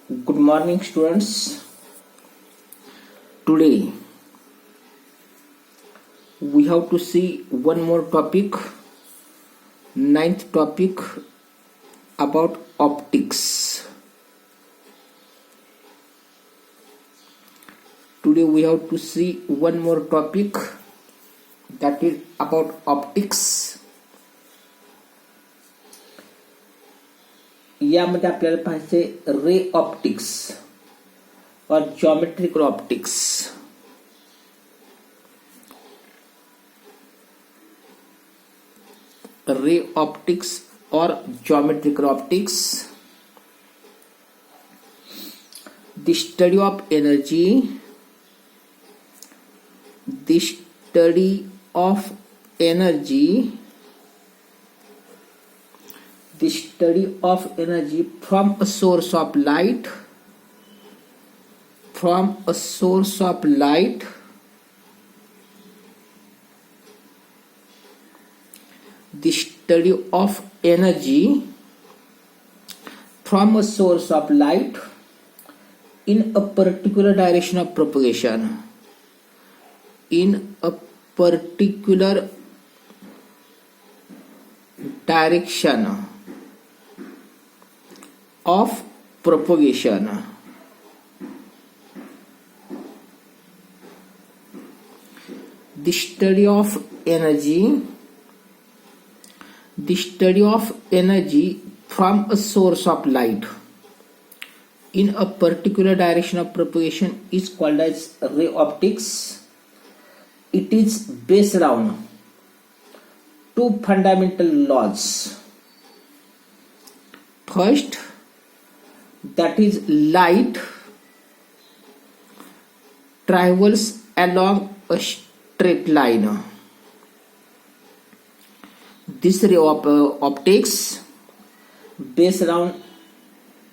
Good morning, students. Today we have to see one more topic, ninth topic about optics. Today we have to see one more topic that is about optics. यामध्ये आपल्याला पाहायचे ray optics और geometrical optics. Ray optics और geometrical optics. The study of energy, the study of energy, the study of energy from a source of light, from a source of light, the study of energy from a source of light in a particular direction of propagation, in a particular direction of propagation. The study of energy, the study of energy from a source of light in a particular direction of propagation is called as ray optics. It is based around two fundamental laws. First, that is light travels along a straight line. This ray of optics based around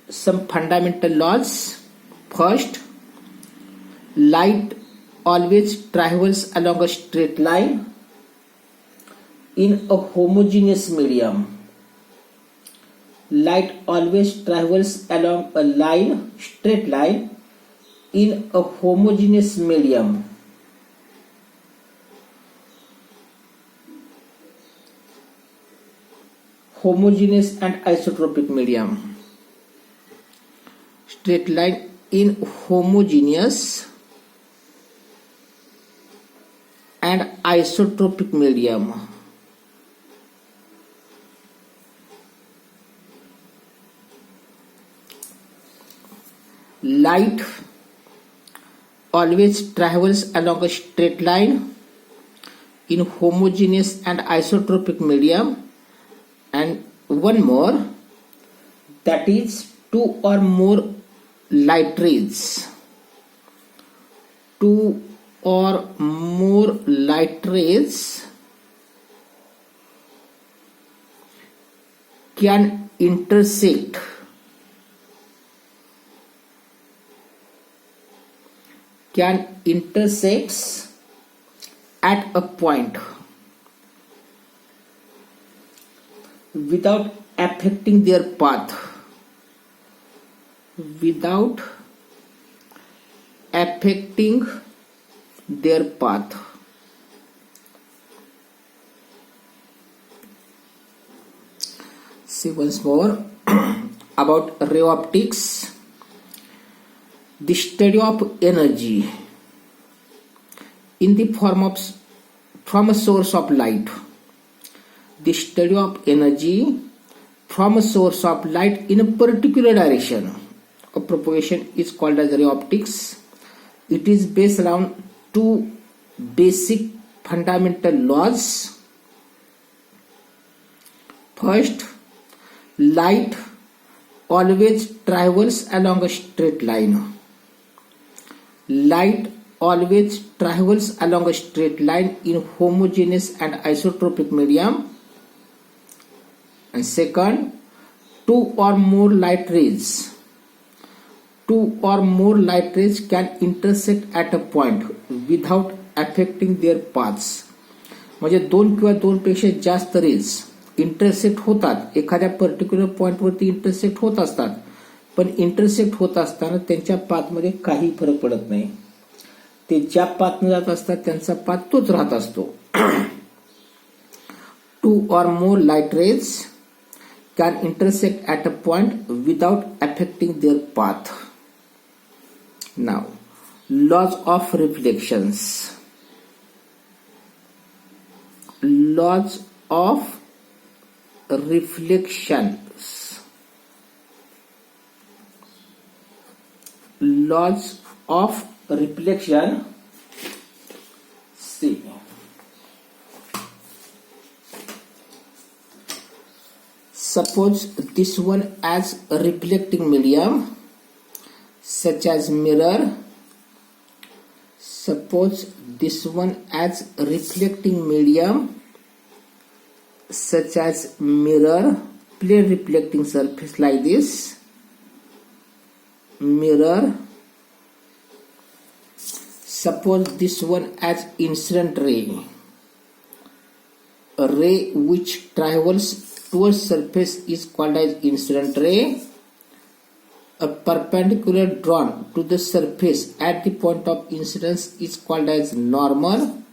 some fundamental laws. First, light always travels along a straight line in a homogeneous medium. Light always travels along a line, straight line, in a homogeneous medium. Homogeneous and isotropic medium. Straight line in homogeneous and isotropic medium. Light always travels along a straight line in homogeneous and isotropic medium, and one more, that is two or more light rays. Two or more light rays can intersect at a point without affecting their path. Without affecting their path. See once more about ray optics. The study of energy in the form of from a source of light. The study of energy from a source of light in a particular direction of propagation is called as ray optics. It is based around two basic fundamental laws. First, light always travels along a straight line. Light always travels along a straight line in homogeneous and isotropic medium. And second, two or more light rays can intersect at a point without affecting their paths. म्हणजे दोन किंवा दोनपेक्षा जास्त raise intersect होतात, एखाद्या particular पॉइंटवरती intersect होत असतात, पण इंटरसेक्ट होत असताना त्यांच्या पाथमध्ये काही फरक पडत नाही. ते ज्या पाथने जात असतात त्यांचा पाथ तोच राहत असतो. 2 or more light rays can intersect at a point without affecting their path. Now, laws of reflections. Laws of reflections. Laws of reflection. See. Suppose this one as a reflecting medium such as mirror. Suppose this one as a reflecting medium such as mirror, plane reflecting surface like this, mirror. Suppose this one as incident ray, a ray which travels towards surface is called as incident ray. A perpendicular drawn to the surface at the point of incidence is called as normal,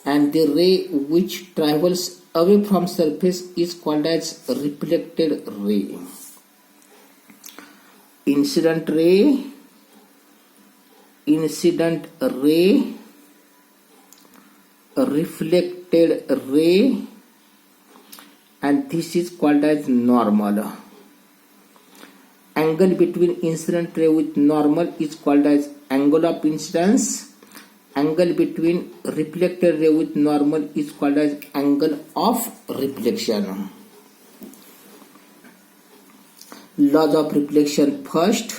and the ray which travels away from surface is called as reflected ray. Incident ray, reflected ray, and this is called as normal. Angle between incident ray with normal is called as angle of incidence. Angle between reflected ray with normal is called as angle of reflection. Laws of reflection. First,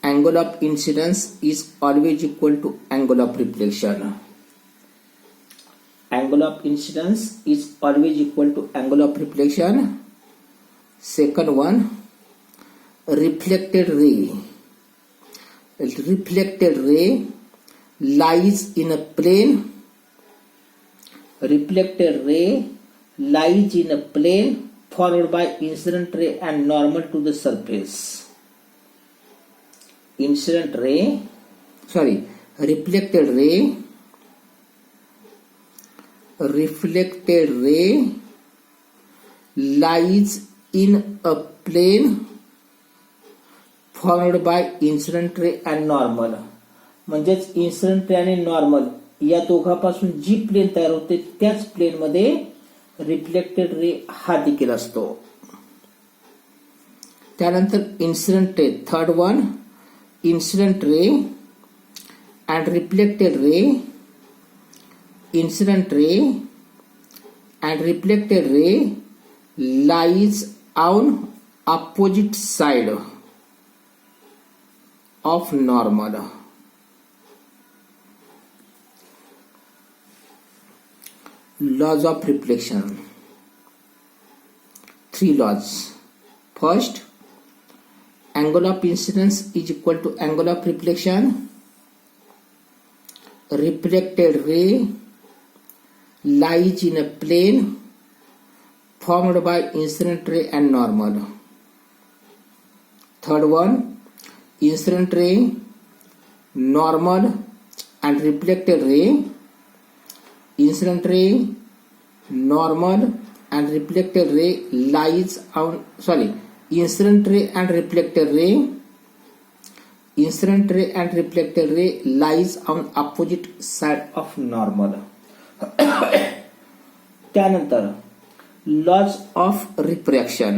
angle of incidence is always equal to angle of reflection. Angle of incidence is always equal to angle of reflection. Second one, reflected ray. Reflected ray lies in a plane. Reflected ray lies in a plane followed by incident ray and normal to the surface. Reflected ray lies in a plane followed by incident ray and normal. म्हणजेच incident ray आणि normal या दोघांपासून जी plane तयार होते त्याच plane मध्ये reflected ray हा देखील असतो. त्यानंतर incident ray. Third one, incident ray and reflected ray. Incident ray and reflected ray lies on opposite side of normal. Laws of reflection. 3 laws. First, angle of incidence is equal to angle of reflection. Reflected ray lies in a plane formed by incident ray and normal. Third one, incident ray, normal and reflected ray. Incident ray, normal and reflected ray lies on incident ray and reflected ray. Incident ray and reflected ray lies on opposite side of normal. त्यानंतर laws of refraction.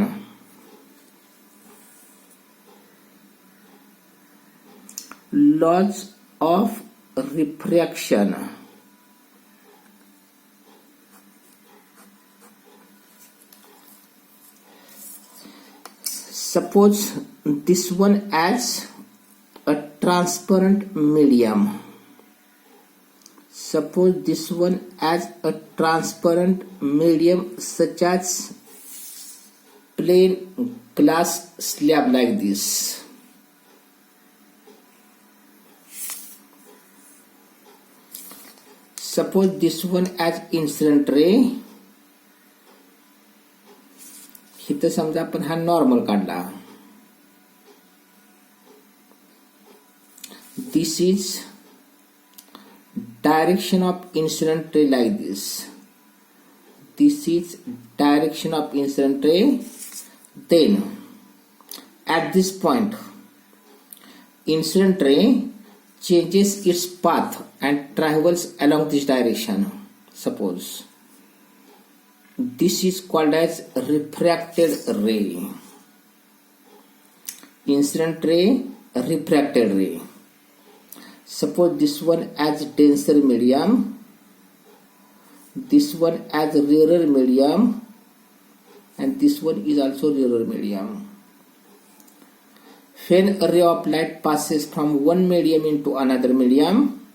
Laws of refraction. Suppose this one as a transparent medium. Suppose this one as a transparent medium such as plain glass slab like this. Suppose this one as incident ray. इथं समजा आपण हा normal काढला. this is direction of incident ray like this. This is direction of incident ray. Then at this point, incident ray changes its path and travels along this direction. Suppose this is called as refracted ray. Incident ray, refracted ray. Suppose this one as denser medium, this one as rarer medium, and this one is also rarer medium. When a ray of light passes from one medium into another medium,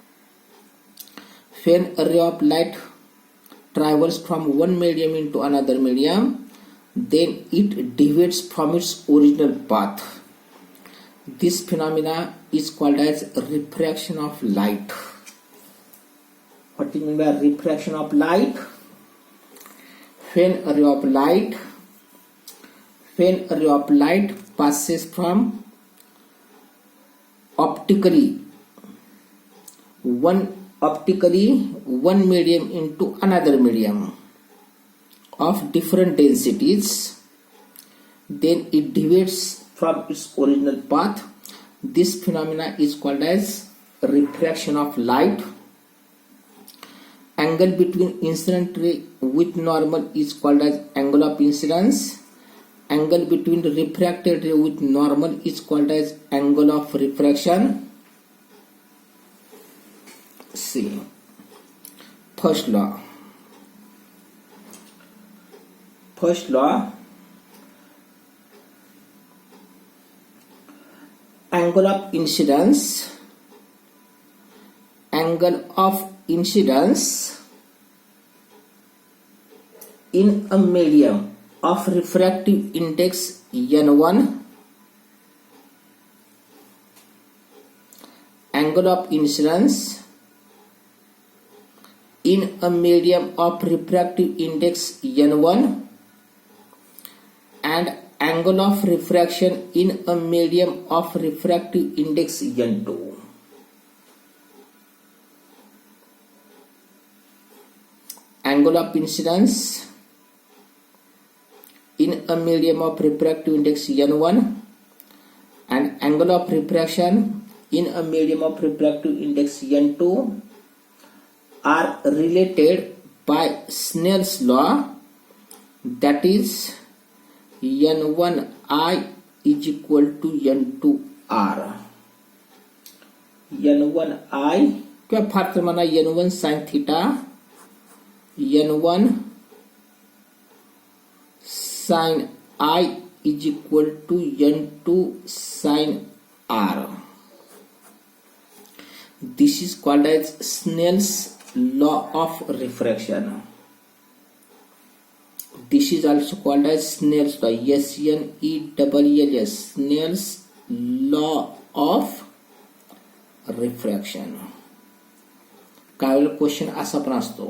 when a ray of light travels from one medium into another medium, then it deviates from its original path. This phenomena is called as refraction of light. What do you mean by refraction of light? When a ray of light passes from optically one medium into another medium of different densities, then it deviates from its original path. This phenomena is called as refraction of light. Angle between incident ray with normal is called as angle of incidence. Angle between the refracted ray with normal is called as angle of refraction. See, first law. Angle of incidence in a medium of refractive index n1, angle of incidence in a medium of refractive index n1, and angle of refraction in a medium of refractive index n2. Angle of incidence in a medium of refractive index n1 and angle of refraction in a medium of refractive index n2 are related by Snell's law, that is n1I is equal to n2R. n1I क्या फर्क माना n1 sin theta, n1 sin I is equal to n2 sin R. This is called as Snell's law of refraction. This is also called as Snell's law, S-N-E-L-L-S, Snell's law of refraction. काय वेळेला question असा पण असतो,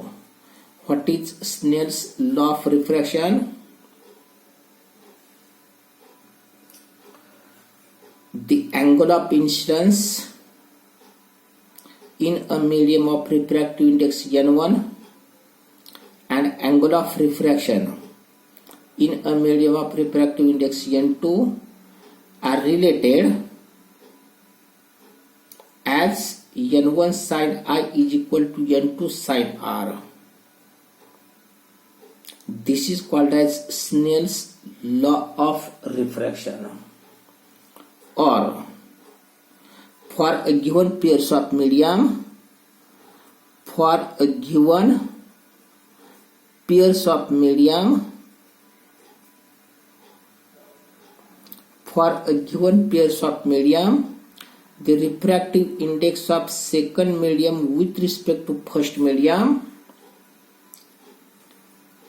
what is Snell's law of refraction? The angle of incidence in a medium of refractive index n1 and angle of refraction in a medium of refractive index n2 are related as n1 sin I is equal to n2 sin R. This is called as Snell's law of refraction. Or for a given pairs of medium, for a given pairs of medium, for a given pairs of medium, the refractive index of second medium with respect to first medium,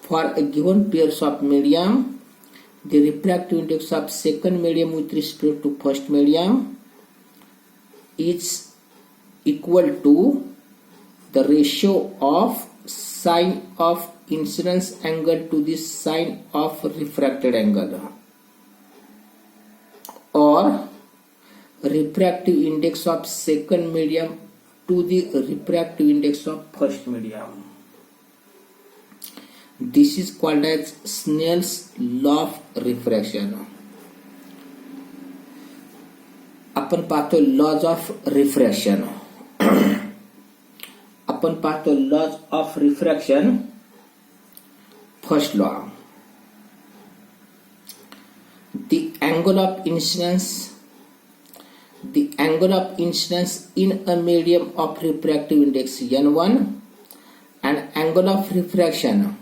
for a given pairs of medium, the refractive index of second medium with respect to first medium is equal to the ratio of sine of incidence angle to the sine of refracted angle, or refractive index of second medium to the refractive index of first medium. This is called as Snell's law of refraction. आपण पाहतो laws of refraction. आपण पाहतो laws of refraction. First law, the angle of incidence in a medium of refractive index n1 and angle of refraction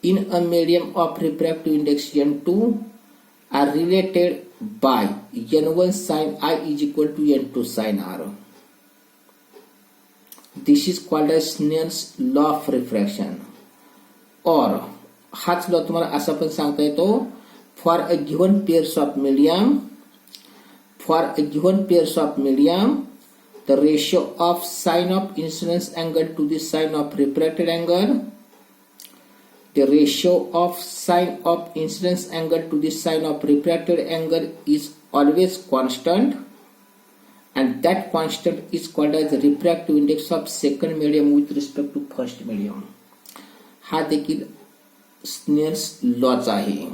in a medium of refractive index n2 are related by n1 sin I is equal to n2 sin R. This is called as Snell's law of refraction. Or हाच law तुम्हाला असा पण सांगता येतो, for a given pairs of medium, the ratio of sine of incidence angle to the sine of refracted angle, the ratio of sine of incidence angle to the sine of refracted angle is always constant, and that constant is called as the refractive index of second medium with respect to first medium. हा देखील Snell's launch आहे.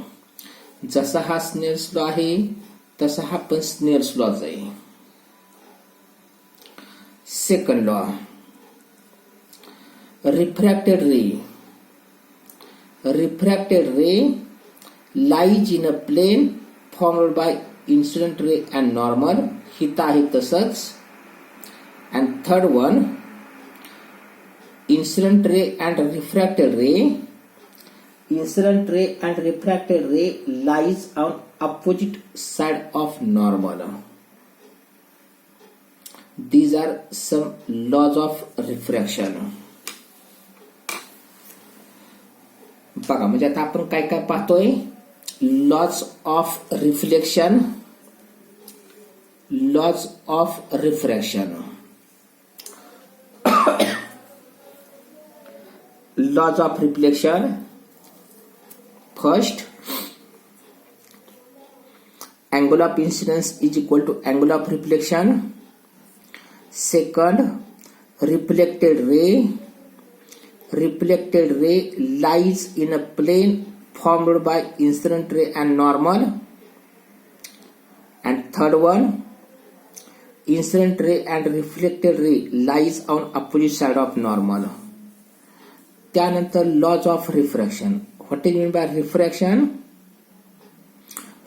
जसा हा Snell's law आहे तसा हा पण Snell's launch आहे. Second law, refracted ray lies in a plane formed by incident ray and normal. हिता आहे तसंच. And third one, incident ray and refracted ray lies on opposite side of normal. These are some laws of refraction. बघा, म्हणजे आता आपण काय काय पाहतोय. Laws of reflection, laws of refraction. Laws of reflection, first, angle of incidence is equal to angle of reflection. Second, reflected ray lies in a plane formed by incident ray and normal. And third one, incident ray and reflected ray lies on opposite side of normal. त्यानंतर laws of refraction. What is meant by refraction?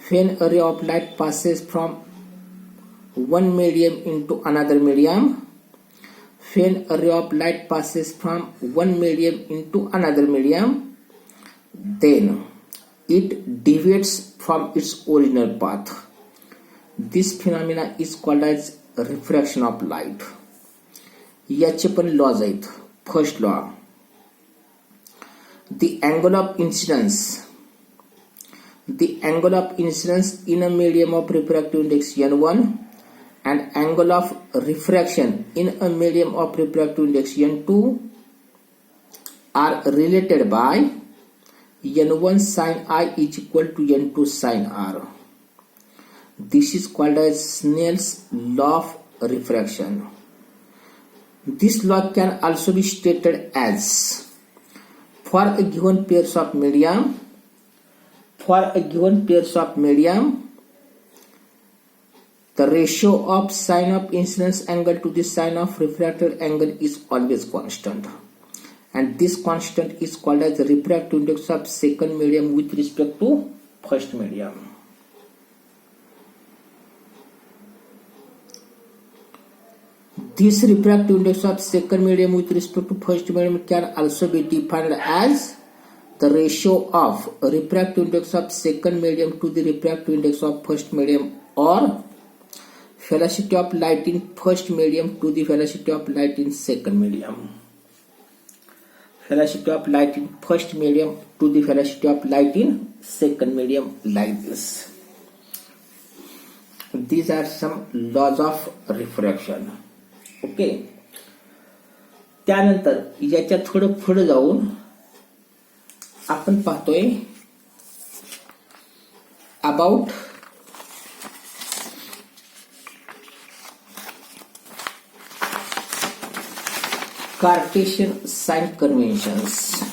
When a ray of light passes from one medium into another medium, when a ray of light passes from one medium into another medium, then it deviates from its original path. This phenomena is called as refraction of light. याचे पण laws आहेत. First law, the angle of incidence in a medium of refractive index n1 and angle of refraction in a medium of refractive index n2 are related by n1 sin I is equal to n2 sin R. This is called as Snell's law of refraction. This law can also be stated as, for a given pairs of medium, the ratio of sine of incidence angle to the sine of refracted angle is always constant, and this constant is called as the refractive index of second medium with respect to first medium. This refractive index of second medium with respect to first medium can also be defined as the ratio of refractive index of second medium to the refractive index of first medium, or velocity of light in first medium to the velocity of light in second medium. Velocity of light in first medium to the velocity of light in second medium, like this. These are some laws of refraction. Okay. त्यानंतर याच्या थोडं पुढे जाऊन आपण पाहतोय about Cartesian sign conventions.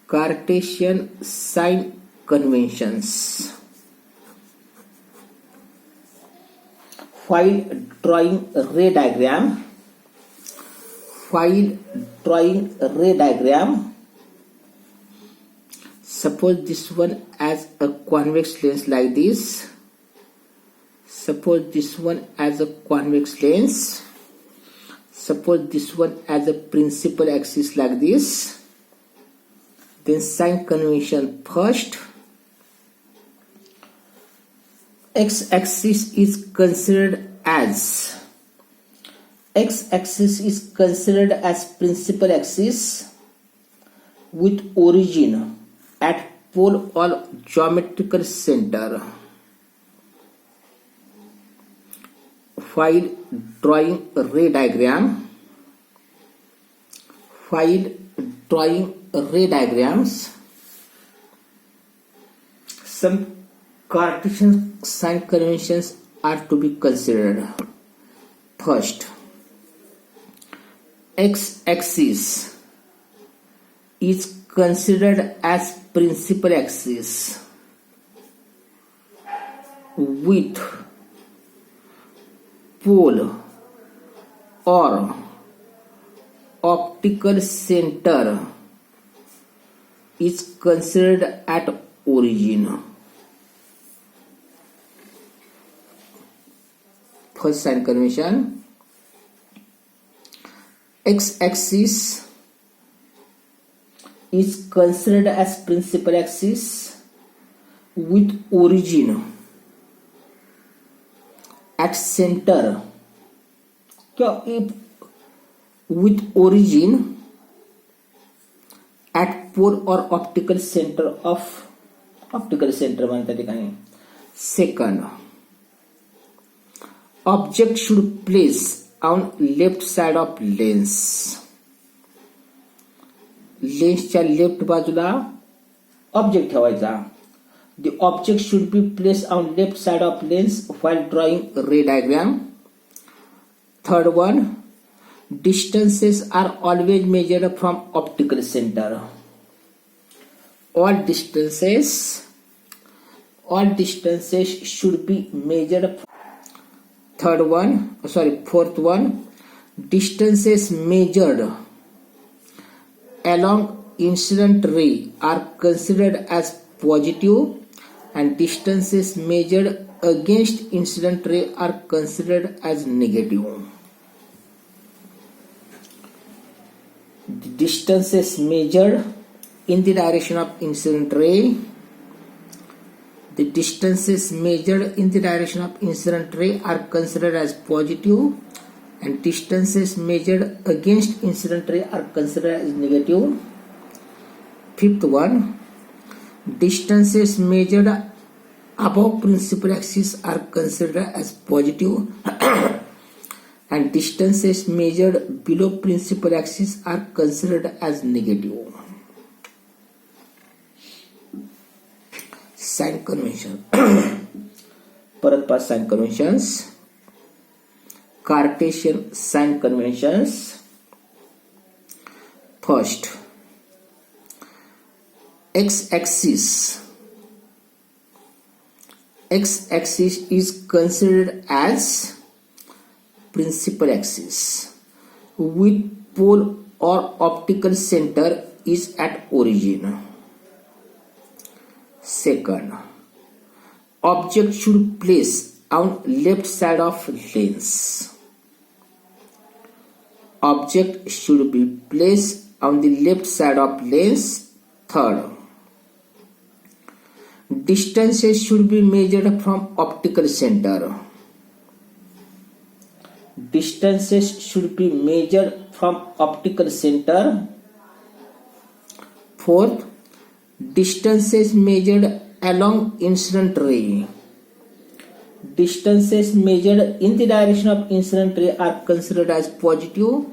Cartesian sign conventions. While drawing a ray diagram, suppose this one as a convex lens like this. Suppose this one as a convex lens. Suppose this one as a principal axis like this. Then sign convention first. X-axis is considered as principal axis with origin at pole or geometrical center. While drawing a ray diagrams, some Cartesian sign conventions are to be considered. First, x-axis is considered as principal axis with pole or optical center is considered at origin. First sign convention, x-axis is considered as principal axis with origin at center. With origin at pole or optical center म्हणतात ठिकाणी. Second, object should place on left side of lens. लेन्सच्या left बाजूला object ठेवायचा. The object should be placed on left side of lens while drawing a ray diagram. Third one, distances are always measured from optical center. All distances should be measured. Fourth one, distances measured along incident ray are considered as positive and distances measured against incident ray are considered as negative. The distances measured in the direction of incident ray, are considered as positive and distances measured against incident ray are considered as negative. Fifth one, distances measured above principal axis are considered as positive and distances measured below principal axis are considered as negative. Sign convention. परत 5 sign conventions. Cartesian sign conventions. First, x-axis is considered as principal axis with pole or optical center is at origin. Second, object should place on left side of lens. Object should be placed on the left side of lens. Third, distances should be measured from optical center. Fourth, distances measured along incident ray Distances measured in the direction of incident ray are considered as positive,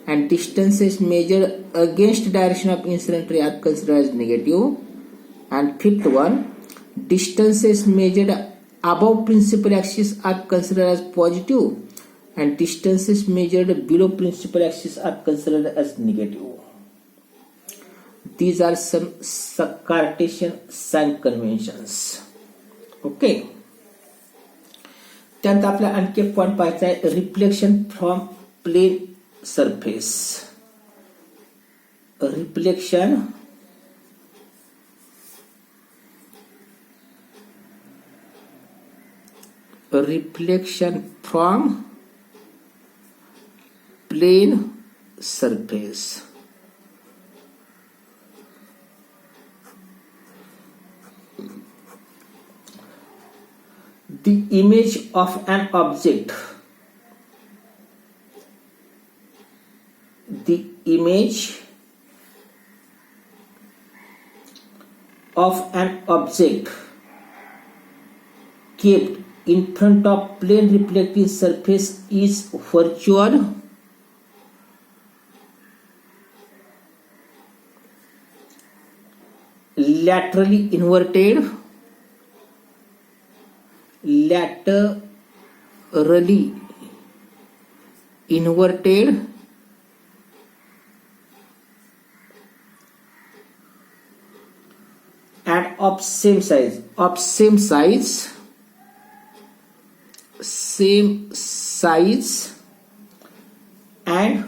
and distances measured against direction of incident ray are considered as negative. And fifth one, distances measured above principal axis are considered as positive, and distances measured below principal axis are considered as negative. These are some Cartesian sign conventions. Okay. त्यानंतर आपल्या आणखी एक point पाहायचा आहे, reflection from plane surface. Reflection from plane surface. The image of an object, the image of an object kept in front of plane reflecting surface is virtual, laterally inverted, and of same size, and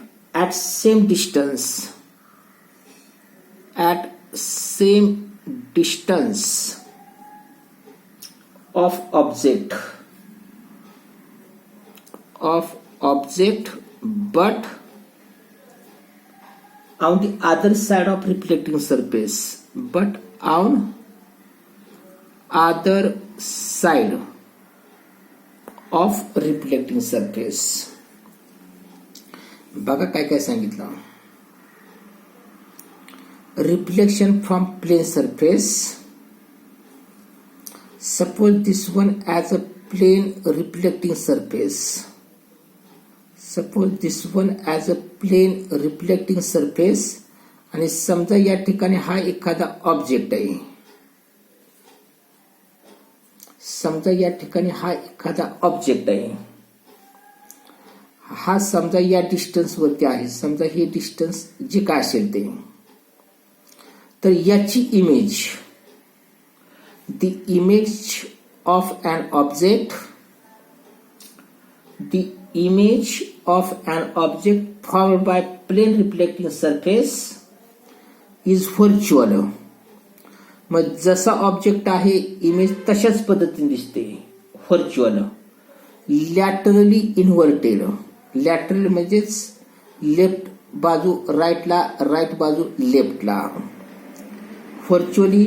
at same distance, of object, but on the other side of reflecting surface, बघा काय काय सांगितलं. Reflection from plane surface. Suppose this one as a plane reflecting surface. आणि समजा या ठिकाणी हा एखादा ऑब्जेक्ट आहे. हा समजा या डिस्टन्स वरती आहे. समजा हे डिस्टन्स जे काय असेल ते, तर याची image, the image of an object formed by plane reflecting surface is virtual. मग जसा ऑब्जेक्ट आहे इमेज तशाच पद्धतीने दिसते, व्हर्च्युअल. लॅटरली इन्व्हर्टेड, लॅटरल म्हणजेच लेफ्ट बाजू राईटला, राईट बाजू लेफ्टला. व्हर्च्युअली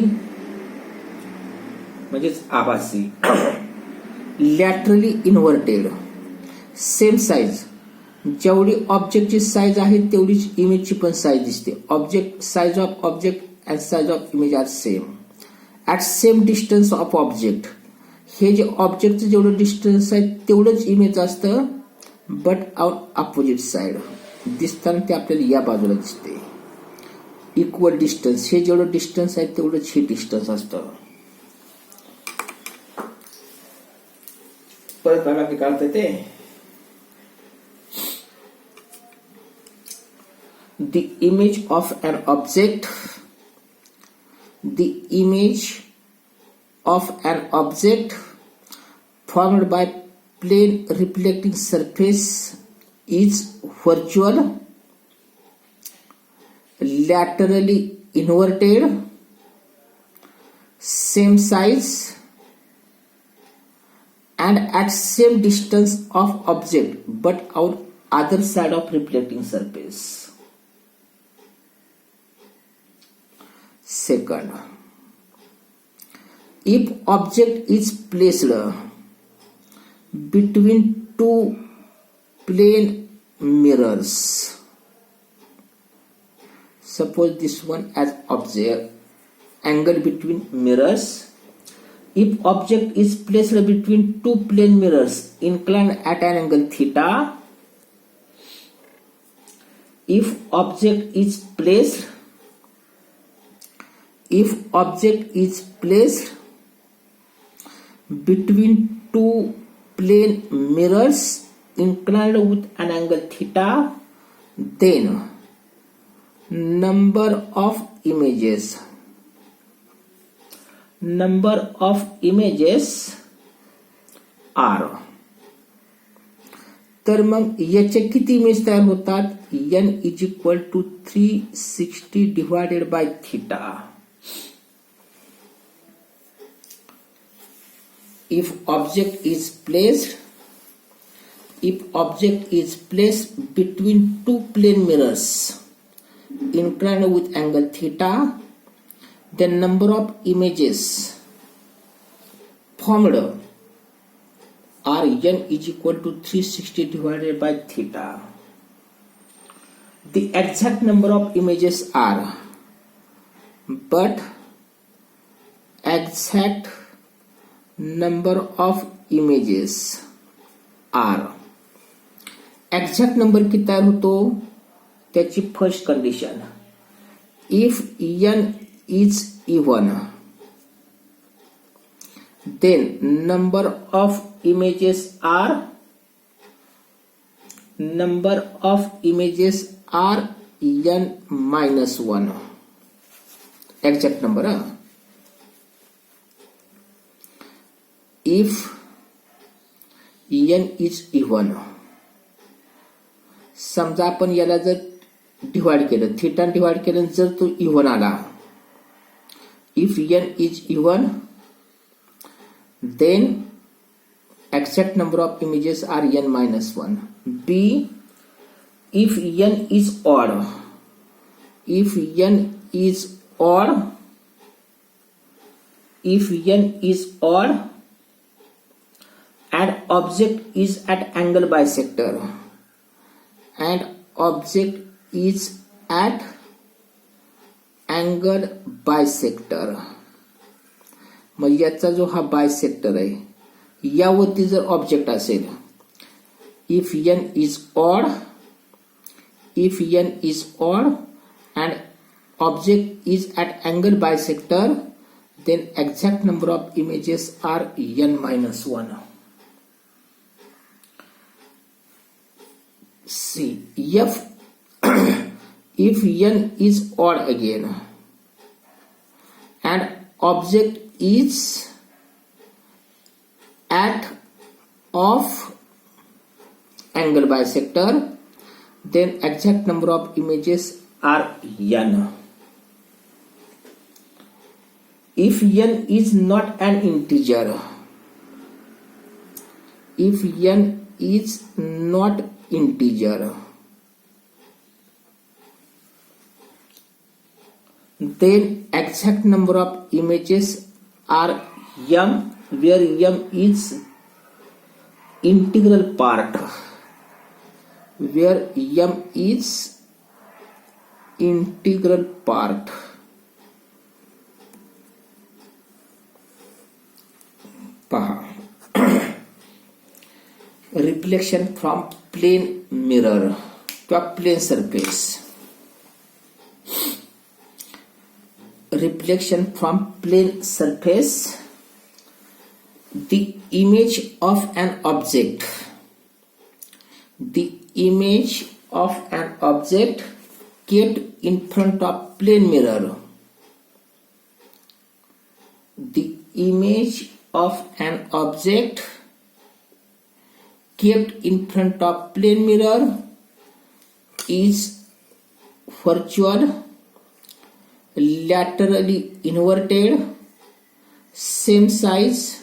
म्हणजेच आभासी. Laterally inverted. सेम साईज, जेवढी ऑब्जेक्टची साईज आहे तेवढीच इमेजची पण साईज दिसते. Size of object and size of image are same at same distance of object. हे जे ऑब्जेक्टचं जेवढं डिस्टन्स आहे तेवढंच इमेज असतं, बट ऑन अपोजिट साईड. दिसताना ते आपल्याला या बाजूला दिसते. इक्वल डिस्टन्स, हे जेवढं डिस्टन्स आहे तेवढंच हे डिस्टन्स असतं. परत बघा मी काढतोय ते. The image of an object formed by plane reflecting surface is virtual, laterally inverted, same size, and at same distance of object but on other side of reflecting surface. Second, if object is placed between two plane mirrors, suppose this one as object, angle between mirrors, if object is placed between two plane mirrors inclined at an angle theta, if object is placed between two plane mirrors inclined with an angle theta, then number of images are. तर मग याचे किती image तयार होतात? n is equal to 360 divided by theta. If object is placed between two plane mirrors inclined with angle theta, the number of images formed are n is equal to 360 divided by theta. The exact number of images are, but exact number of images are. Exact number किती तयार होतो? त्याची first condition, if n is even, then number of images are n minus 1. Exact number. If n is even, समजा आपण याला जर divide केलं, theta divide केलं, जर तो इव्हन आला, if n is even, then exact number of images are n minus 1. B, if n is odd, and object is at angle bisector, मग याचा जो हा बायसेक्टर आहे, यावरती जर ऑब्जेक्ट असेल, if n is odd and object is at angle bisector, then exact number of images are n minus 1. See, if n is odd again and object is at off angle bisector, then exact number of images are n. If n is not an integer, then exact number of images are m, where m is integral part, पहा. Reflection from plane mirror किंवा plane surface. Reflection from plane surface, the image of an object kept in front of plane mirror, the image of an object kept in front of plane mirror is virtual, laterally inverted, same size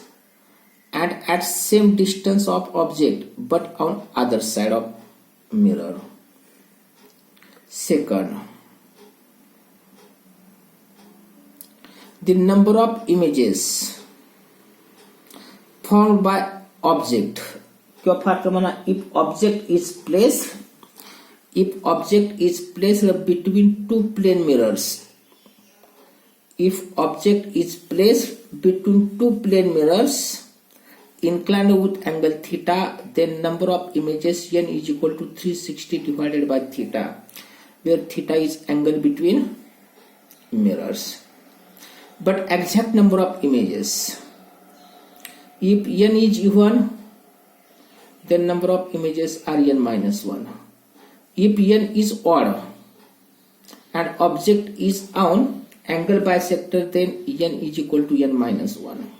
and at same distance of object but on other side of mirror. Second, the number of images formed by object, किंवा फार प्रमाणात if object is placed between two plane mirrors if object is placed between two plane mirrors inclined with angle theta, then number of images n is equal to 360 divided by theta, where theta is angle between mirrors. But exact number of images, if n is even, then number of images are n minus 1. If n is odd and object is on angle bisector, then n is equal to n minus 1.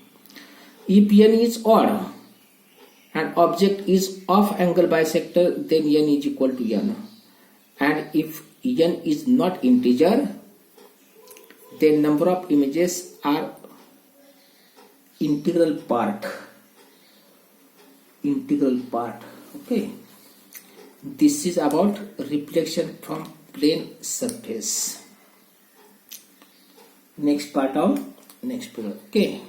If n is odd and object is off angle bisector, then n is equal to n. And if n is not integer, then number of images are integral part. Okay, this is about reflection from plane surface. Next part of next period. Okay.